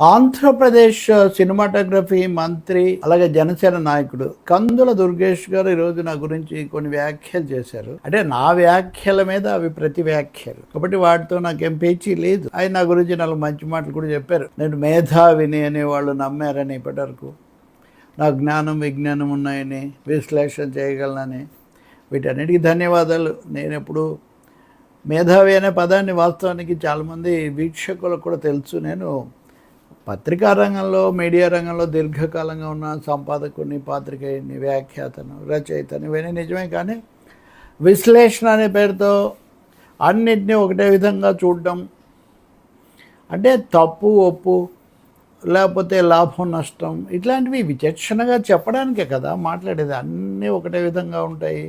Andhra Pradesh cinematography మంత్రి అలాగే జనసేన నాయకుడు కందుల దుర్గేష్ గారు ఈరోజు నా గురించి కొన్ని వ్యాఖ్యలు చేశారు. అంటే నా వ్యాఖ్యల మీద అవి ప్రతి వ్యాఖ్యలు కాబట్టి వాటితో నాకేం పేచీ లేదు. ఆయన నా గురించి 4 మంచి మాటలు కూడా చెప్పారు. నేను మేధావిని అనే వాళ్ళు నమ్మారని ఇప్పటివరకు, నా జ్ఞానం విజ్ఞానం ఉన్నాయని, విశ్లేషణ చేయగలనని, వీటన్నిటికీ ధన్యవాదాలు. నేను ఎప్పుడు మేధావి అనే పదాన్ని వాస్తవానికి చాలామంది వీక్షకులకు కూడా తెలుసు. నేను పత్రికా రంగంలో, మీడియా రంగంలో దీర్ఘకాలంగా ఉన్న సంపాదకుడిని, పాత్రికేయుడిని, వ్యాఖ్యాతను, రచయితను, ఇవన్నీ నిజమే. కానీ విశ్లేషణ అనే పేరుతో అన్నిటినీ ఒకటే విధంగా చూడడం అంటే తప్పు ఒప్పు లేకపోతే లాభం నష్టం ఇట్లాంటివి విచక్షణగా చెప్పడానికే కదా మాట్లాడేది. అన్నీ ఒకటే విధంగా ఉంటాయి,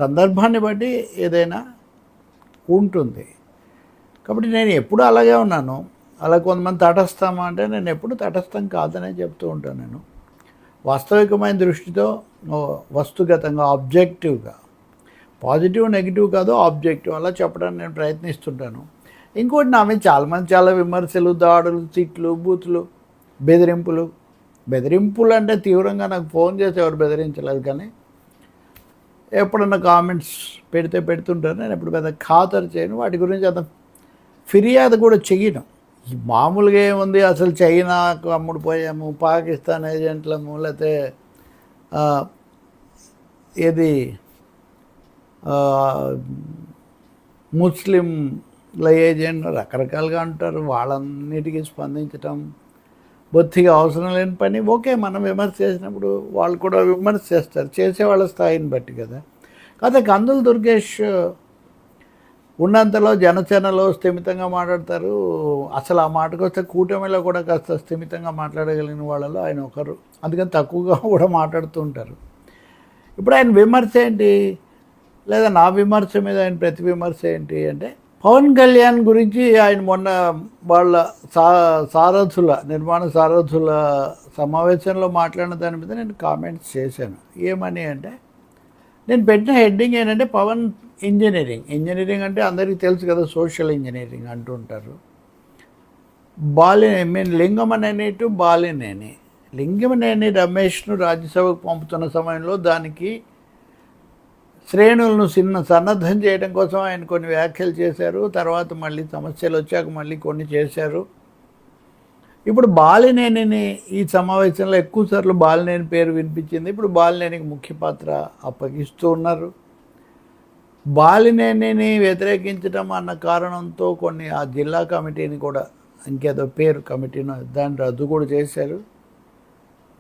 సందర్భాన్ని బట్టి ఏదైనా ఉంటుంది. కాబట్టి నేను ఎప్పుడు అలాగే ఉన్నాను. అలా కొంతమంది తటస్థమా అంటే నేను ఎప్పుడు తటస్థం కాదనే చెప్తూ ఉంటాను. నేను వాస్తవికమైన దృష్టితో, వస్తుగతంగా, ఆబ్జెక్టివ్గా, పాజిటివ్ నెగిటివ్ కాదు ఆబ్జెక్టివ్ అలా చెప్పడానికి నేను ప్రయత్నిస్తుంటాను. ఇంకోటి నా మీద చాలా విమర్శలు, దాడులు, తిట్లు, బూతులు, బెదిరింపులు అంటే తీవ్రంగా నాకు ఫోన్ చేసి ఎవరు బెదిరించలేదు. కానీ ఎప్పుడన్నా కామెంట్స్ పెడుతుంటాను. నేను ఎప్పుడు పెద్ద ఖాతరు చేయను, వాటి గురించి అంత ఫిర్యాదు కూడా చెయ్యను. మామూలుగా ఏముంది, అసలు చైనాకు అమ్ముడు పోయాము, పాకిస్తాన్ ఏజెంట్లము, లేకపోతే ఏది ముస్లింల ఏజెంట్ రకరకాలుగా అంటారు. వాళ్ళన్నిటికీ స్పందించటం బొత్తిగా అవసరం లేని పని. ఓకే, మనం విమర్శ చేసినప్పుడు వాళ్ళు కూడా విమర్శ చేస్తారు, చేసేవాళ్ళ స్థాయిని బట్టి కదా. కాకపోతే కందుల దుర్గేష్ ఉన్నంతలో జనసేనలో స్థిమితంగా మాట్లాడతారు. అసలు ఆ మాటకు వస్తే కూటమిలో కూడా కాస్త స్థిమితంగా మాట్లాడగలిగిన వాళ్ళలో ఆయన ఒకరు. అందుకని తక్కువగా కూడా మాట్లాడుతూ ఉంటారు. ఇప్పుడు ఆయన విమర్శ ఏంటి, లేదా నా విమర్శ మీద ఆయన ప్రతి విమర్శ ఏంటి అంటే, పవన్ కళ్యాణ్ గురించి ఆయన మొన్న వాళ్ళ నిర్మాణ సారథుల సమావేశంలో మాట్లాడిన దాని మీద నేను కామెంట్స్ చేశాను. ఏమని అంటే, నేను పెట్టిన హెడ్డింగ్ ఏంటంటే పవన్ ఇంజనీరింగ్ అంటే అందరికీ తెలుసు కదా, సోషల్ ఇంజనీరింగ్ అంటూ ఉంటారు. లింగమనేని రమేష్ను రాజ్యసభకు పంపుతున్న సమయంలో దానికి శ్రేణులను సన్నద్ధం చేయడం కోసం ఆయన కొన్ని వ్యాఖ్యలు చేశారు. తర్వాత మళ్ళీ సమస్యలు వచ్చాక మళ్ళీ కొన్ని చేశారు. ఇప్పుడు బాలినేనిని ఈ సమావేశంలో ఎక్కువసార్లు బాలినేని పేరు వినిపించింది. ఇప్పుడు బాలినేనికి ముఖ్య పాత్ర అప్పగిస్తూ ఉన్నారు. బాలినేనిని వ్యతిరేకించడం అన్న కారణంతో కొన్ని ఆ జిల్లా కమిటీని కూడా, ఇంకేదో పేరు కమిటీను, దాన్ని రద్దు కూడా చేశారు.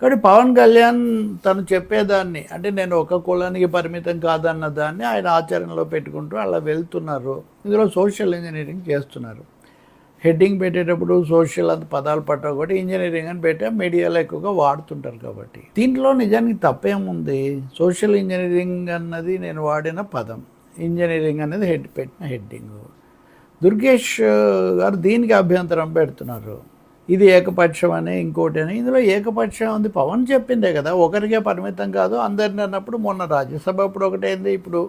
కానీ పవన్ కళ్యాణ్ తను చెప్పేదాన్ని, అంటే నేను ఒక కులానికి పరిమితం కాదన్న దాన్ని ఆయన ఆచరణలో పెట్టుకుంటూ అలా వెళ్తున్నారు. ఇందులో సోషల్ ఇంజనీరింగ్ చేస్తున్నారు. హెడ్డింగ్ పెట్టేటప్పుడు సోషల్ అంత పదాలు పట్టవు కాబట్టి ఇంజనీరింగ్ అని పెట్టా, మీడియాలో ఎక్కువగా వాడుతుంటారు. కాబట్టి దీంట్లో నిజానికి తప్పేముంది? సోషల్ ఇంజనీరింగ్ అన్నది నేను వాడిన పదం, ఇంజనీరింగ్ అనేది పెట్టిన హెడ్డింగ్. దుర్గేష్ గారు దీనికి అభ్యంతరం పెడుతున్నారు. ఇది ఏకపక్షం అని, ఇంకోటి అని. ఇందులో ఏకపక్షం ఉంది, పవన్ చెప్పిందే కదా, ఒకరికే పరిమితం కాదు అందరిని అన్నప్పుడు. మొన్న రాజ్యసభ అప్పుడు ఒకటైంది, ఇప్పుడు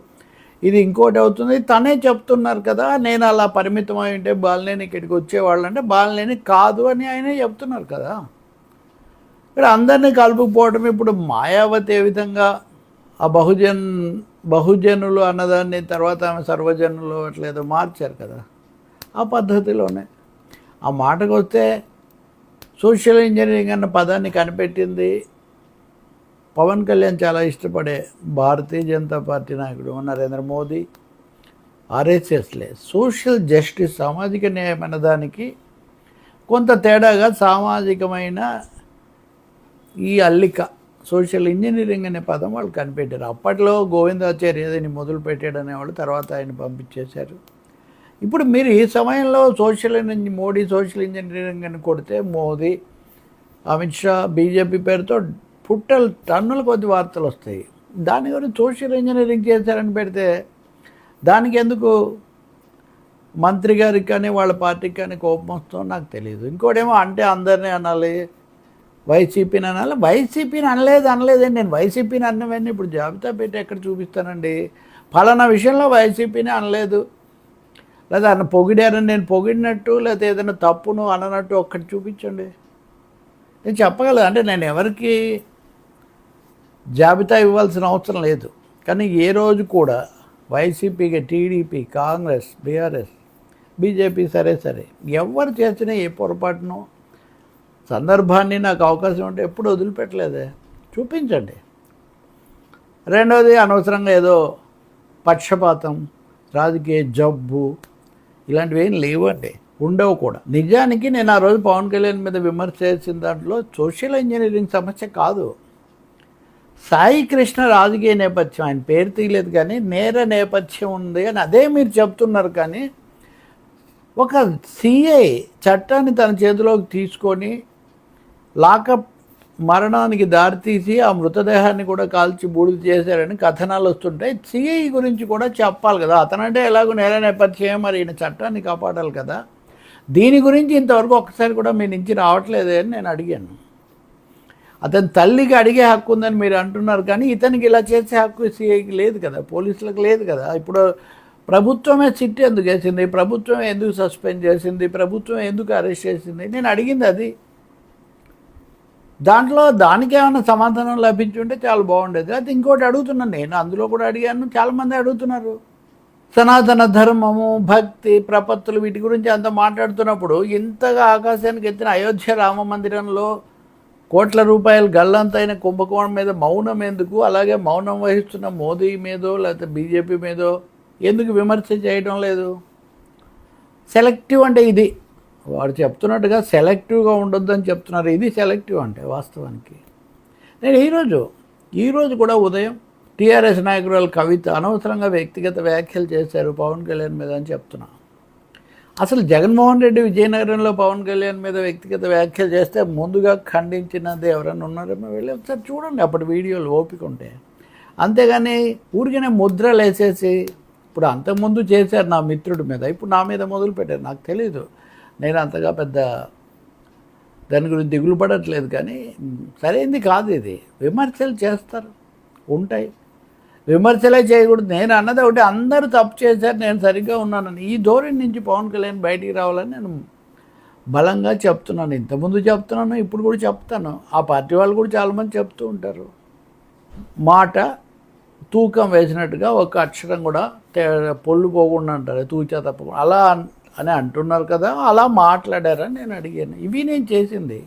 ఇది ఇంకోటి అవుతుంది. తనే చెప్తున్నారు కదా, నేను అలా పరిమితం అయి ఉంటే బాలినేని ఇక్కడికి వచ్చేవాళ్ళు అంటే బాలినేని కాదు అని ఆయనే చెప్తున్నారు కదా. ఇక్కడ అందరినీ కలుపుకుపోవడం. ఇప్పుడు మాయావతి ఏ విధంగా ఆ బహుజనులు అన్నదాన్ని తర్వాత ఆమె సర్వజనులు అట్లేదో మార్చారు కదా, ఆ పద్ధతిలోనే. ఆ మాటకు వస్తే సోషల్ ఇంజనీరింగ్ అన్న పదాన్ని కనిపెట్టింది పవన్ కళ్యాణ్ చాలా ఇష్టపడే భారతీయ జనతా పార్టీ నాయకుడు నరేంద్ర మోదీ, ఆర్ఎస్ఎస్లే. సోషల్ జస్టిస్, సామాజిక న్యాయం అన్న దానికి కొంత తేడాగా సామాజికమైన ఈ అల్లిక సోషల్ ఇంజనీరింగ్ అనే పదం వాళ్ళు కనిపెట్టారు. అప్పట్లో గోవిందాచార్య దీన్ని మొదలు పెట్టాడు అనేవాళ్ళు, తర్వాత ఆయన పంపించేశారు. ఇప్పుడు మీరు ఈ సమయంలో మోడీ సోషల్ ఇంజనీరింగ్ అని కొడితే మోదీ, అమిత్ షా, బీజేపీ పేరుతో టన్నుల కొద్ది వార్తలు వస్తాయి. దాని గురించి సోషల్ ఇంజనీరింగ్ చేశారని పెడితే దానికి ఎందుకు మంత్రి గారికి కానీ వాళ్ళ పార్టీకి కానీ కోపం వస్తుందో నాకు తెలియదు. ఇంకోటేమో అంటే అందరినీ అనాలి, వైసీపీని అనాలి. వైసీపీని అనలేదండి. నేను వైసీపీని అన్నవన్నీ ఇప్పుడు జాబితా పెట్టి ఎక్కడ చూపిస్తానండి? ఫలానా విషయంలో వైసీపీని అనలేదు, లేదా ఆయన పొగిడారని నేను పొగిడినట్టు లేదా ఏదైనా తప్పును అననట్టు ఒక్కటి చూపించండి. నేను చెప్పగలను. అంటే నేను ఎవరికి జాబితా ఇవ్వాల్సిన అవసరం లేదు. కానీ ఏ రోజు కూడా వైసీపీకి, టీడీపీ, కాంగ్రెస్, బీఆర్ఎస్, బీజేపీ సరే ఎవరు చేసినా ఏ పొరపాటును సందర్భాన్ని నాకు అవకాశం ఉంటే ఎప్పుడు వదిలిపెట్టలేదే. చూపించండి. రెండవది, అనవసరంగా ఏదో పక్షపాతం, రాజకీయ జబ్బు ఇలాంటివి ఏం లేవండి, ఉండవు కూడా. నిజానికి నేను ఆ రోజు పవన్ కళ్యాణ్ మీద విమర్శ చేసిన దాంట్లో సోషల్ ఇంజనీరింగ్ సమస్య కాదు. సాయి కృష్ణ రాజకీయ నేపథ్యం, ఆయన పేరు తీయలేదు కానీ నేర నేపథ్యం ఉంది అని అదే మీరు చెప్తున్నారు. కానీ ఒక సిఐ చట్టాన్ని తన చేతిలోకి తీసుకొని లాకప్ మరణానికి దారితీసి ఆ మృతదేహాన్ని కూడా కాల్చి బూడిద చేశారని కథనాలు వస్తుంటాయి. సిఐ గురించి కూడా చెప్పాలి కదా. అతనంటే ఎలాగో నేర నేపథ్యం, మరి ఈయన చట్టాన్ని కాపాడాలి కదా. దీని గురించి ఇంతవరకు ఒక్కసారి కూడా మీ నుంచి రావట్లేదే అని నేను అడిగాను. అతని తల్లికి అడిగే హక్కు ఉందని మీరు అంటున్నారు, కానీ ఇతనికి ఇలా చేసే హక్కు సిఐకి లేదు కదా, పోలీసులకు లేదు కదా. ఇప్పుడు ప్రభుత్వమే సిట్ ఎందుకు వేసింది, ప్రభుత్వం ఎందుకు సస్పెండ్ చేసింది, ప్రభుత్వం ఎందుకు అరెస్ట్ చేసింది, నేను అడిగింది అది. దాంట్లో దానికి ఏమైనా సమాధానం లభించుంటే చాలా బాగుండేది. అది ఇంకోటి అడుగుతున్నాను నేను, అందులో కూడా అడిగాను, చాలామంది అడుగుతున్నారు. సనాతన ధర్మము, భక్తి, ప్రపత్తులు వీటి గురించి అంత మాట్లాడుతున్నప్పుడు ఇంతగా ఆకాశానికి ఎత్తిన అయోధ్య రామ మందిరంలో కోట్ల రూపాయలు గల్లంతైన కుంభకోణం మీద మౌనం ఎందుకు? అలాగే మౌనం వహిస్తున్న మోదీ మీదో లేకపోతే బీజేపీ మీదో ఎందుకు విమర్శ చేయడం లేదు? సెలెక్టివ్ అంటే ఇది. వాడు చెప్తున్నట్టుగా సెలెక్టివ్గా ఉండొద్దని చెప్తున్నారు. ఇది సెలెక్టివ్ అంటే వాస్తవానికి. నేను ఈరోజు కూడా ఉదయం టీఆర్ఎస్ నాయకురాలు కవిత అనవసరంగా వ్యక్తిగత వ్యాఖ్యలు చేశారు పవన్ కళ్యాణ్ మీద అని చెప్తున్నా. అసలు జగన్మోహన్ రెడ్డి విజయనగరంలో పవన్ కళ్యాణ్ మీద వ్యక్తిగత వ్యాఖ్యలు చేస్తే ముందుగా ఖండించినది ఎవరైనా ఉన్నారేమో వెళ్ళి ఒకసారి చూడండి అప్పటి వీడియోలు ఓపిక ఉంటే. అంతేగాని ఊరికనే ముద్రలు వేసేసి, ఇప్పుడు అంతకుముందు చేశారు నా మిత్రుడి మీద, ఇప్పుడు నా మీద మొదలు పెట్టారు. నాకు తెలీదు, నేను అంతగా పెద్ద దాని గురించి దిగులు పడట్లేదు. కానీ సరైనది కాదు ఇది. విమర్శలు చేస్తారు, ఉంటాయి. విమర్శలే చేయకూడదు. నేను అన్నది ఒకటి, అందరూ తప్పు చేశారు, నేను సరిగ్గా ఉన్నానని. ఈ ధోరణి నుంచి పవన్ కళ్యాణ్ బయటికి రావాలని నేను బలంగా చెప్తున్నాను. ఇంతకుముందు చెప్తున్నాను, ఇప్పుడు కూడా చెప్తాను. ఆ పార్టీ వాళ్ళు కూడా చాలామంది చెప్తూ ఉంటారు. మాట తూకం వేసినట్టుగా ఒక అక్షరం కూడా పొల్లు పోకుండా అంటారు, తూచా తప్పకుండా అలా అని అంటున్నారు కదా, అలా మాట్లాడారని నేను అడిగాను. ఇవి నేను చేసింది.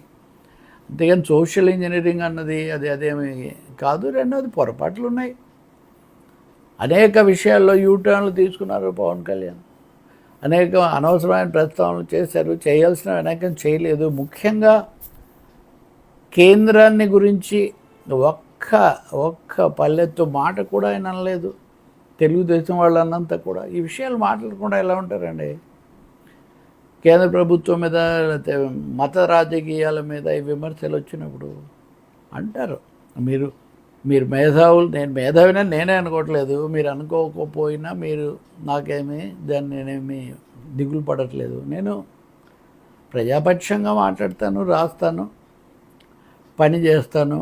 అంతేగాని సోషల్ ఇంజనీరింగ్ అన్నది అదేమి కాదు. రెండవది, పొరపాట్లు ఉన్నాయి. అనేక విషయాల్లో యూటర్న్లు తీసుకున్నారు పవన్ కళ్యాణ్. అనేక అనవసరమైన ప్రస్తావనలు చేశారు, చేయాల్సిన అనేకం చేయలేదు. ముఖ్యంగా కేంద్రాన్ని గురించి ఒక్క పల్లెత్తు మాట కూడా ఆయన అనలేదు. తెలుగుదేశం వాళ్ళు అన్నంత కూడా ఈ విషయాలు మాట్లాడకుండా ఎలా ఉంటారండి? కేంద్ర ప్రభుత్వం మీద లేకపోతే మత రాజకీయాల మీద ఈ విమర్శలు వచ్చినప్పుడు అంటారు. మీరు మేధావులు, నేను మేధావిని నేనే అనుకోవట్లేదు, మీరు అనుకోకపోయినా మీరు నాకేమీ దాన్ని నేనేమి దిగులు పడట్లేదు. నేను ప్రజాపక్షంగా మాట్లాడతాను, రాస్తాను, పని చేస్తాను,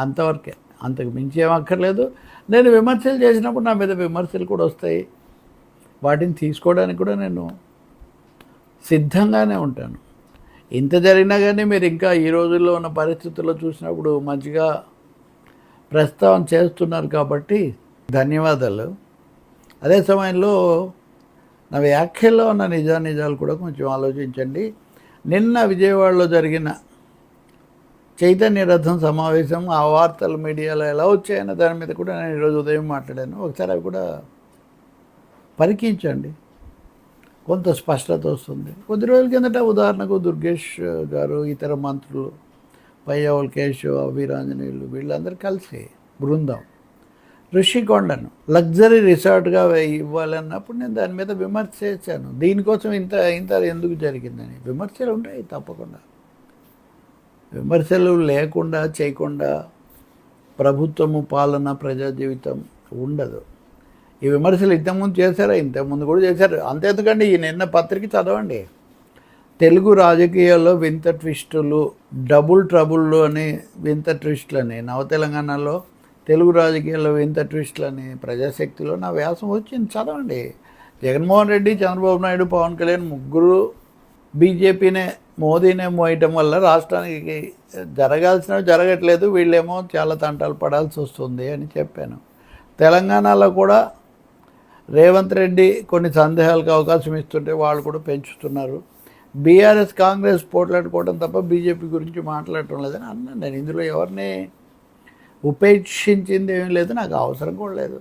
అంతవరకే. అంతకు మించి ఏమక్కర్లేదు. నేను విమర్శలు చేసినప్పుడు నా మీద విమర్శలు కూడా వస్తాయి. వాటిని తీసుకోవడానికి కూడా నేను సిద్ధంగానే ఉంటాను. ఇంత జరిగినా కానీ మీరు ఇంకా ఈ రోజుల్లో ఉన్న పరిస్థితుల్లో చూసినప్పుడు మంచిగా ప్రస్తావన చేస్తున్నారు కాబట్టి ధన్యవాదాలు. అదే సమయంలో నా వ్యాఖ్యల్లో ఉన్న నిజాలు కూడా కొంచెం ఆలోచించండి. నిన్న విజయవాడలో జరిగిన చైతన్య రథం సమావేశం, ఆ వార్తలు మీడియాలో ఎలా వచ్చాయన్న దాని మీద కూడా నేను ఈరోజు ఉదయం మాట్లాడాను. ఒకసారి అవి కూడా పరికించండి, కొంత స్పష్టత వస్తుంది. కొద్ది రోజుల కిందట ఉదాహరణకు దుర్గేష్ గారు, ఇతర మంత్రులు, పయ్యావుల కేశవ్, వీరాంజనేయులు వీళ్ళందరూ కలిసి బృందం ఋషికొండను లగ్జరీ రిసార్ట్గా ఇవ్వాలన్నప్పుడు నేను దాని మీద విమర్శ చేశాను. దీనికోసం ఇంత ఎందుకు జరిగిందని. విమర్శలు ఉంటాయి తప్పకుండా. విమర్శలు లేకుండా చేయకుండా ప్రభుత్వము, పాలన, ప్రజా జీవితం ఉండదు. ఈ విమర్శలు ఇంతకుముందు కూడా చేశారు. అంతేందుకండి, ఈ నిన్న పత్రిక చదవండి. తెలుగు రాజకీయాల్లో వింత ట్విస్టులు, డబుల్ ట్రబుల్ అని వింత ట్విస్టులని, నవ తెలంగాణలో తెలుగు రాజకీయాల్లో వింత ట్విస్టులని ప్రజాశక్తిలో నా వ్యాసం వచ్చింది, చదవండి. జగన్మోహన్ రెడ్డి, చంద్రబాబు నాయుడు, పవన్ కళ్యాణ్ ముగ్గురు బీజేపీనే, మోదీనే మోయటం వల్ల రాష్ట్రానికి జరగాల్సినవి జరగట్లేదు, వీళ్ళేమో చాలా తంటాలు పడాల్సి వస్తుంది అని చెప్పాను. తెలంగాణలో కూడా రేవంత్ రెడ్డి కొన్ని సందేహాలకు అవకాశం ఇస్తుంటే వాళ్ళు కూడా పెంచుతున్నారు. బీఆర్ఎస్ కాంగ్రెస్ పోట్లాడుకోవడం తప్ప బీజేపీ గురించి మాట్లాడటం లేదని అన్నాను నేను. ఇందులో ఎవరిని ఉపేక్షించింది ఏమీ లేదు, నాకు అవసరం కూడా లేదు.